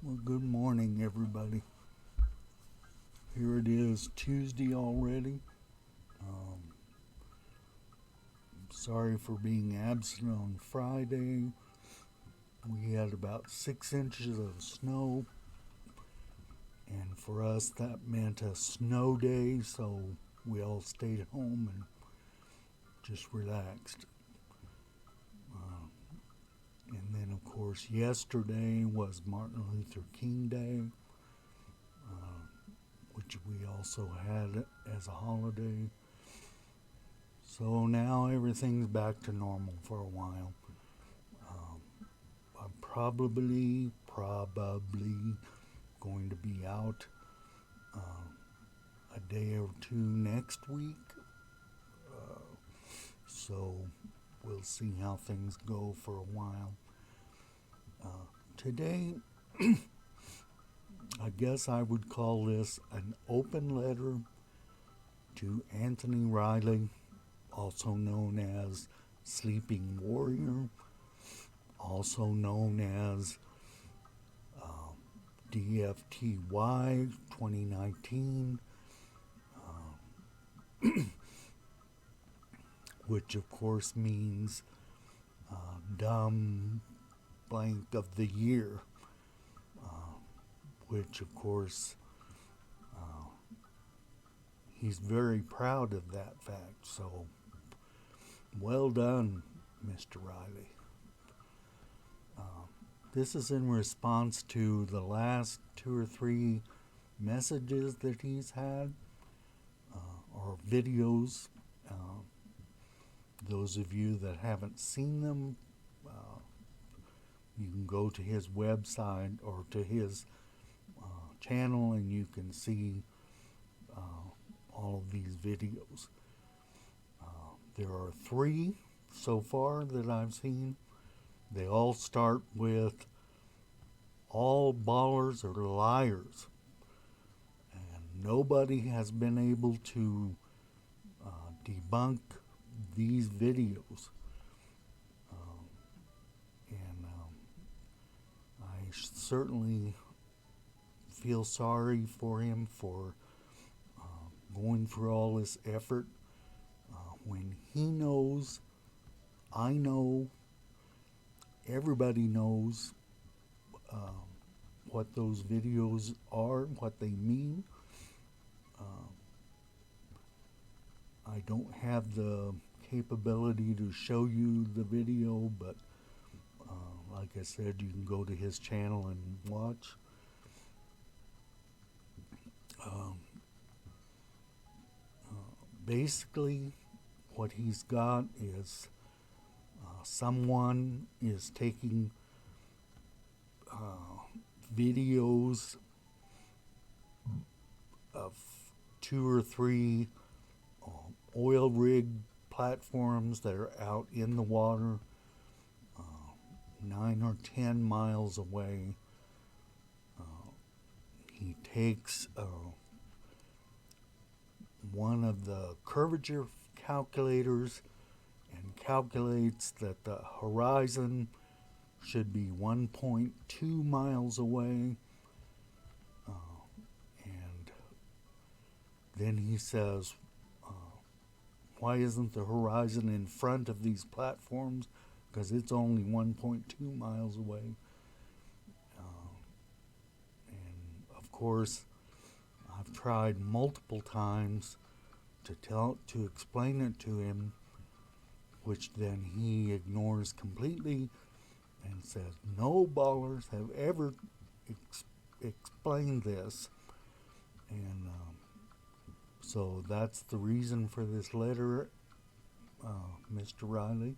Well, good morning, everybody. Here it is, Tuesday already. Sorry for being absent on Friday. We had about 6 inches of snow, and for us, that meant a snow day, so we all stayed home and just relaxed. And then, of course, yesterday was Martin Luther King Day, which we also had as a holiday. So now everything's back to normal for a while. I'm probably going to be out a day or two next week. So we'll see how things go for a while. Today, I guess I would call this an open letter to Anthony Riley, also known as Sleeping Warrior, also known as DFTY 2019, which of course means dumb blank of the year, which of course he's very proud of that fact. So well done, Mr. Riley. This is in response to the last 2 or 3 messages that he's had, or videos. Those of you that haven't seen them, you can go to his website or to his channel and you can see all of these videos. There are 3 so far that I've seen. They all start with all ballers are liars, and nobody has been able to debunk these videos. I certainly feel sorry for him for going through all this effort when he knows, I know, everybody knows what those videos are, what they mean. I don't have the capability to show you the video, but like I said, you can go to his channel and watch. Basically, what he's got is someone is taking videos of 2 or 3 oil rig platforms that are out in the water 9 or 10 miles away. He takes one of the curvature calculators and calculates that the horizon should be 1.2 miles away, and then he says, why isn't the horizon in front of these platforms? Because it's only 1.2 miles away. And of course, I've tried multiple times to explain it to him, which then he ignores completely and says no ballers have ever explained this. And so that's the reason for this letter, Mr. Riley.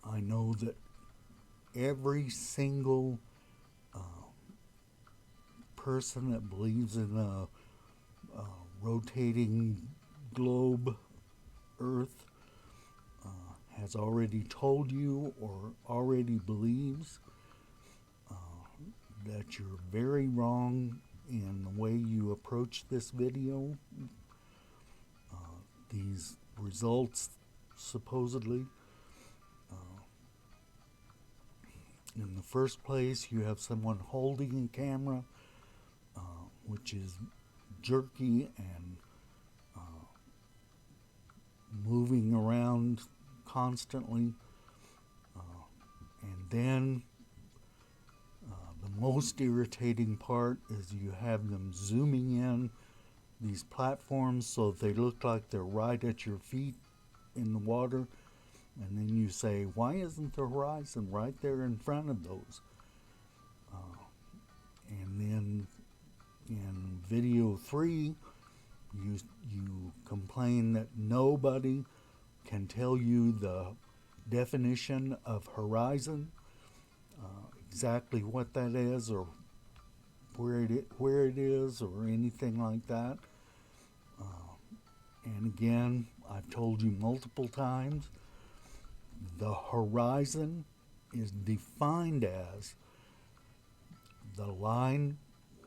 I know that every single person that believes in a rotating globe Earth has already told you or already believes that you're very wrong in the way you approach this video. These results supposedly In the first place, you have someone holding a camera, which is jerky and moving around constantly. And then the most irritating part is you have them zooming in these platforms so they look like they're right at your feet in the water. And then you say, why isn't the horizon right there in front of those? And then in video 3, you complain that nobody can tell you the definition of horizon, exactly what that is, or where it is, or anything like that. And again, I've told you multiple times, the horizon is defined as the line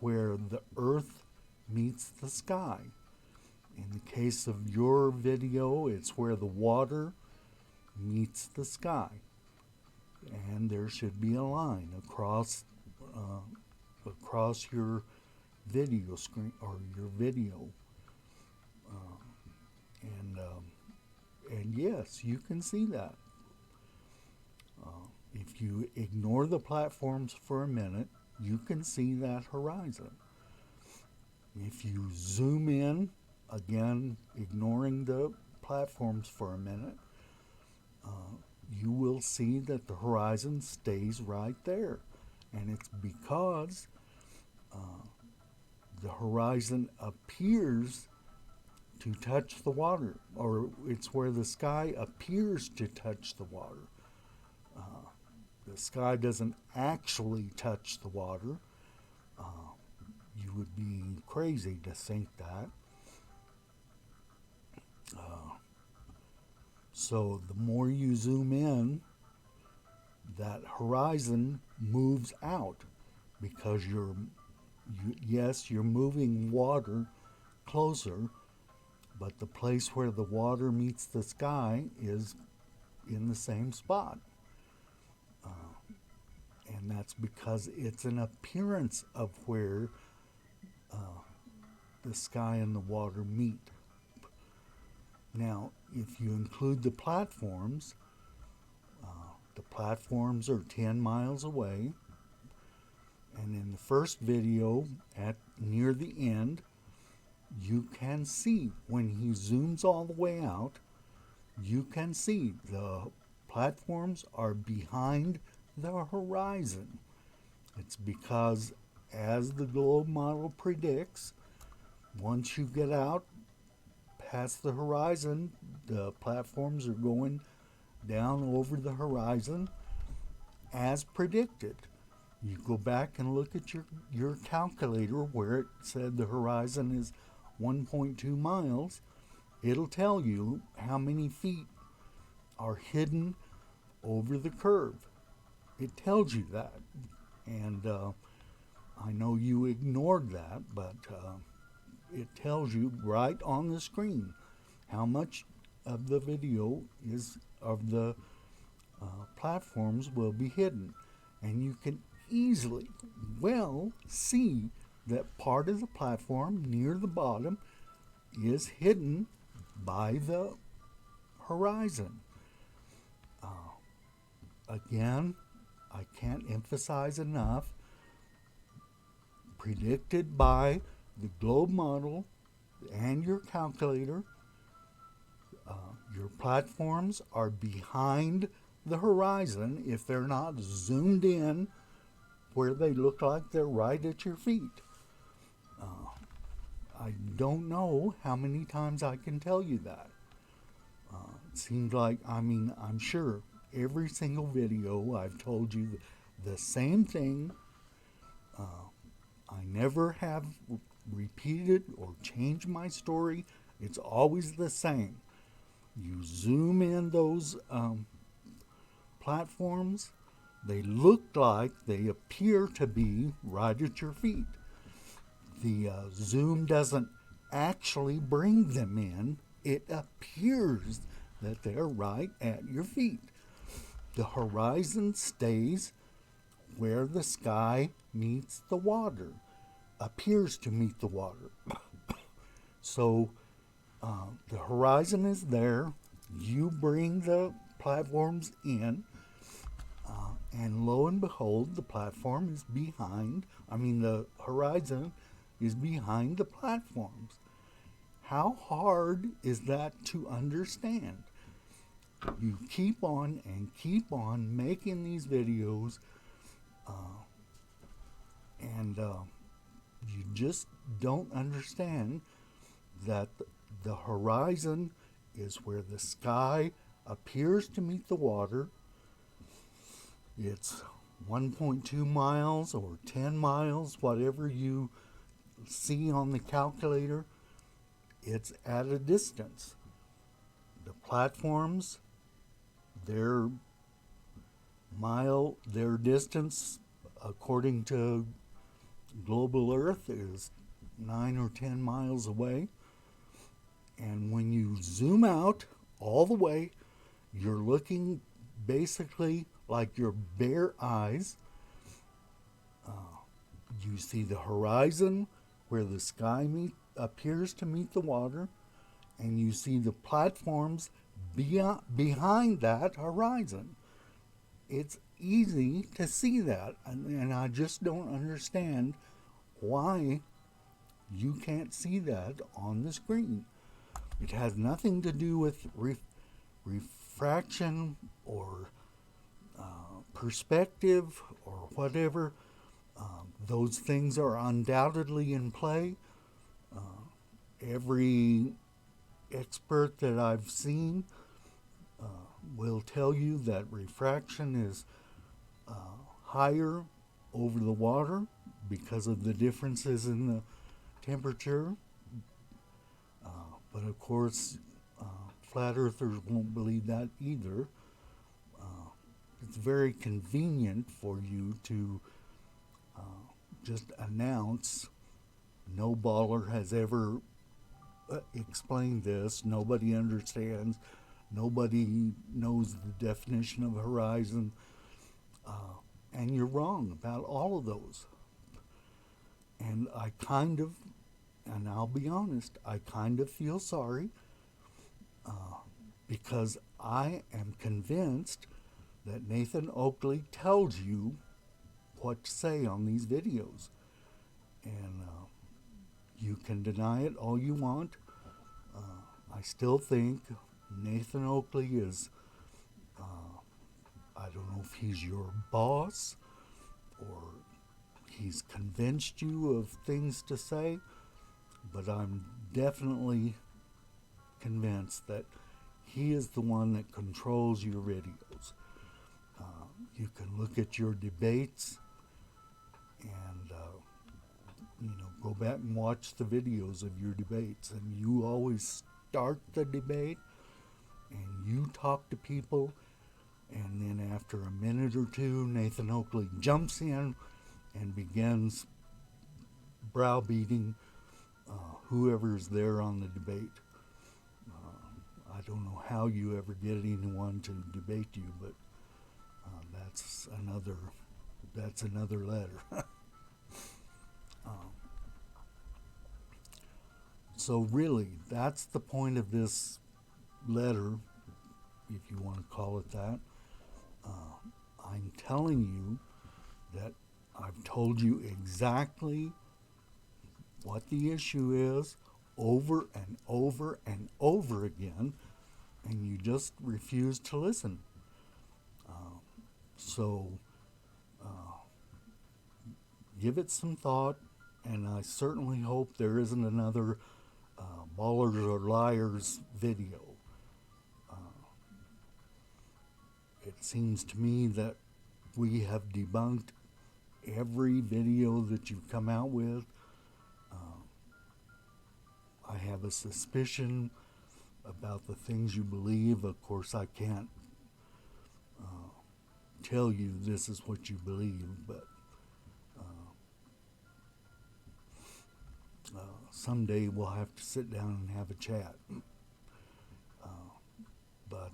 where the earth meets the sky. In the case of your video, it's where the water meets the sky. And there should be a line across your video screen or your video. And yes, you can see that. If you ignore the platforms for a minute, you can see that horizon. If you zoom in, again, ignoring the platforms for a minute, you will see that the horizon stays right there. And it's because the horizon appears to touch the water, or it's where the sky appears to touch the water. The sky doesn't actually touch the water. You would be crazy to think that. So the more you zoom in, that horizon moves out because yes, you're moving water closer, but the place where the water meets the sky is in the same spot. And that's because it's an appearance of where the sky and the water meet. Now, if you include the platforms are 10 miles away. And in the first video, near the end, you can see when he zooms all the way out, you can see the platforms are behind the horizon. It's because, as the globe model predicts, once you get out past the horizon, the platforms are going down over the horizon as predicted. You go back and look at your calculator where it said the horizon is 1.2 miles. It'll tell you how many feet are hidden over the curve. It tells you that. And I know you ignored that, but it tells you right on the screen how much of the video of the platforms will be hidden. And you can easily see that part of the platform near the bottom is hidden by the horizon. Again, I can't emphasize enough, predicted by the globe model and your calculator, your platforms are behind the horizon if they're not zoomed in where they look like they're right at your feet. I don't know how many times I can tell you that. It seems like, I'm sure every single video I've told you the same thing. I never have repeated or changed my story. It's always the same. You zoom in those platforms, they look like they appear to be right at your feet. The zoom doesn't actually bring them in. It appears that they're right at your feet. The horizon stays where the sky meets the water, appears to meet the water. So the horizon is there. You bring the platforms in, and lo and behold, the platform is behind. The horizon is behind the platforms. How hard is that to understand? You keep on and keep on making these videos, and you just don't understand that the horizon is where the sky appears to meet the water. It's 1.2 miles or 10 miles, whatever you see on the calculator. It's at a distance. The platforms, their distance, according to global Earth, is 9 or 10 miles away. And when you zoom out all the way, you're looking basically like your bare eyes. You see the horizon where the sky appears to meet the water, and you see the platforms behind that horizon. It's easy to see that, and I just don't understand why you can't see that on the screen. It has nothing to do with refraction or perspective or whatever. Those things are undoubtedly in play. Every expert that I've seen will tell you that refraction is higher over the water because of the differences in the temperature. But of course, flat earthers won't believe that either. It's very convenient for you to just announce, no baller has ever explained this, nobody understands, nobody knows the definition of horizon, and you're wrong about all of those. And and I'll be honest, I kind of feel sorry because I am convinced that Nathan Oakley tells you what to say on these videos. And you can deny it all you want. I still think Nathan Oakley is, I don't know if he's your boss or he's convinced you of things to say, but I'm definitely convinced that he is the one that controls your videos. You can look at your debates and go back and watch the videos of your debates, and you always start the debate and you talk to people, and then after a minute or two, Nathan Oakley jumps in and begins browbeating whoever's there on the debate. I don't know how you ever get anyone to debate you, but that's another letter. So really, that's the point of this letter, if you want to call it that. I'm telling you that I've told you exactly what the issue is over and over and over again, and you just refuse to listen. So give it some thought, and I certainly hope there isn't another Ballers or Liars video. It seems to me that we have debunked every video that you've come out with. I have a suspicion about the things you believe. Of course, I can't tell you this is what you believe, but someday we'll have to sit down and have a chat. But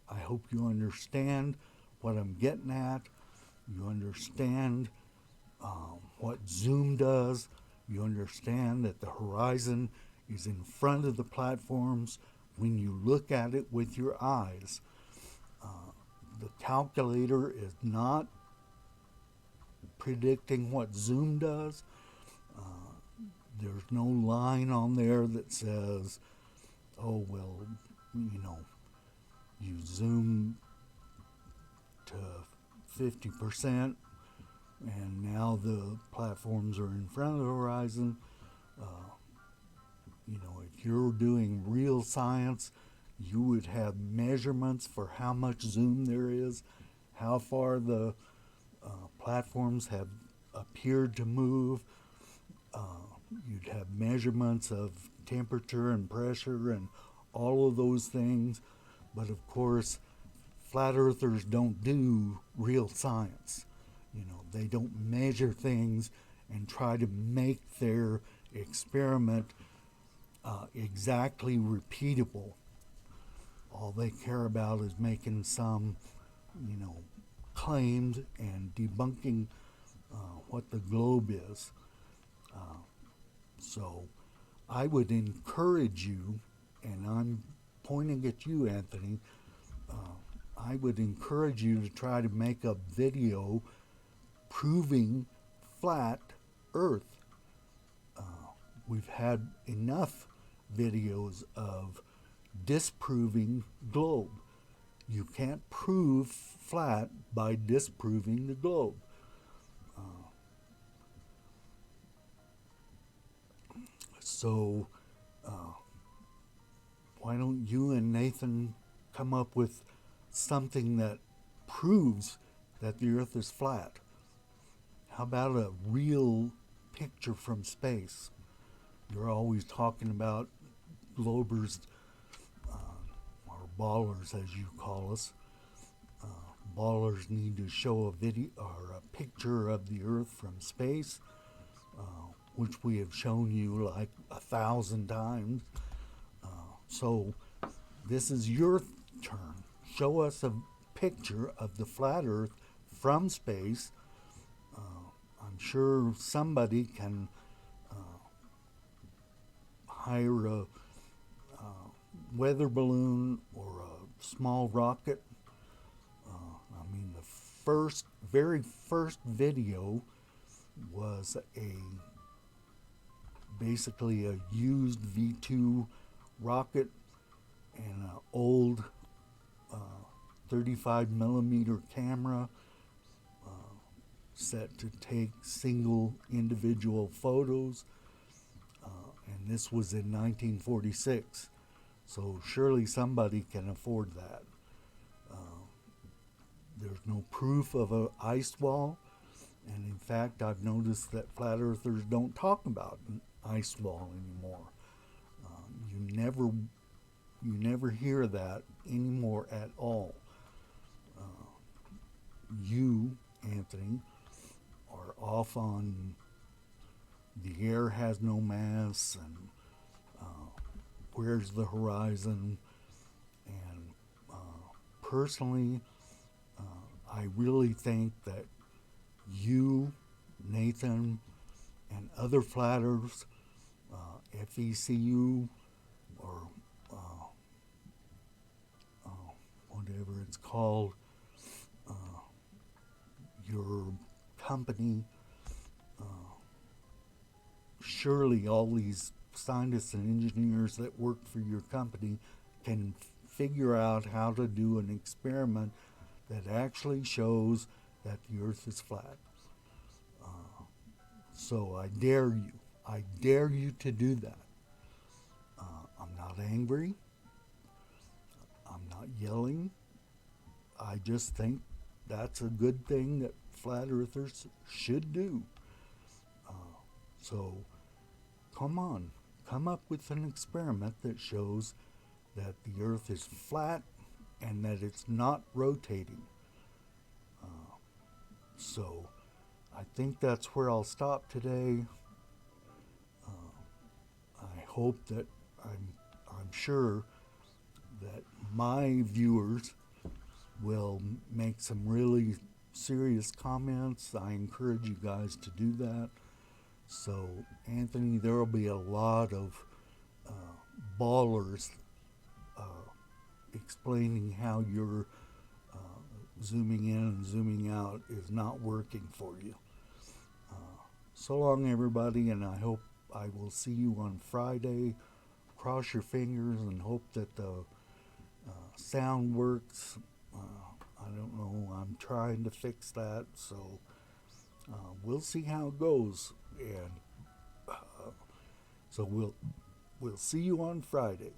I hope you understand what I'm getting at. You understand what zoom does. You understand that the horizon is in front of the platforms when you look at it with your eyes. The calculator is not predicting what zoom does. There's no line on there that says, oh, well, you zoom to 50% and now the platforms are in front of the horizon. If you're doing real science, you would have measurements for how much zoom there is, how far the platforms have appeared to move. You'd have measurements of temperature and pressure and all of those things. But of course, flat earthers don't do real science. They don't measure things and try to make their experiment exactly repeatable. All they care about is making some, claims and debunking what the globe is. So I would encourage you, and I'm pointing at you, Anthony, I would encourage you to try to make a video proving flat Earth. We've had enough videos of disproving globe. You can't prove flat by disproving the globe. So why don't you and Nathan come up with something that proves that the Earth is flat? How about a real picture from space? You're always talking about globers, or ballers as you call us. Ballers need to show a video or a picture of the Earth from space, which we have shown you like 1,000 times. So this is your turn. Show us a picture of the flat Earth from space. I'm sure somebody can hire a weather balloon or a small rocket. The very first video was basically a used V2 rocket and an old 35 millimeter camera set to take single individual photos, and this was in 1946, so surely somebody can afford that. There's no proof of an ice wall, and in fact I've noticed that flat earthers don't talk about an ice wall anymore. You never hear that anymore at all. You, Anthony, are off on the air has no mass and where's the horizon, and personally I really think that you, Nathan, and other flatters, FECU, or whatever it's called, your company, surely all these scientists and engineers that work for your company can figure out how to do an experiment that actually shows that the Earth is flat. So I dare you to do that. I'm not angry. I'm not yelling. I just think that's a good thing that flat earthers should do. So come on, come up with an experiment that shows that the Earth is flat and that it's not rotating. So I think that's where I'll stop today. I hope that I'm sure that my viewers will make some really serious comments. I encourage you guys to do that. So, Anthony, there will be a lot of ballers explaining how your zooming in and zooming out is not working for you. So long, everybody, and I hope I will see you on Friday. Cross your fingers and hope that the sound works. I don't know. I'm trying to fix that, so we'll see how it goes. And so we'll see you on Friday.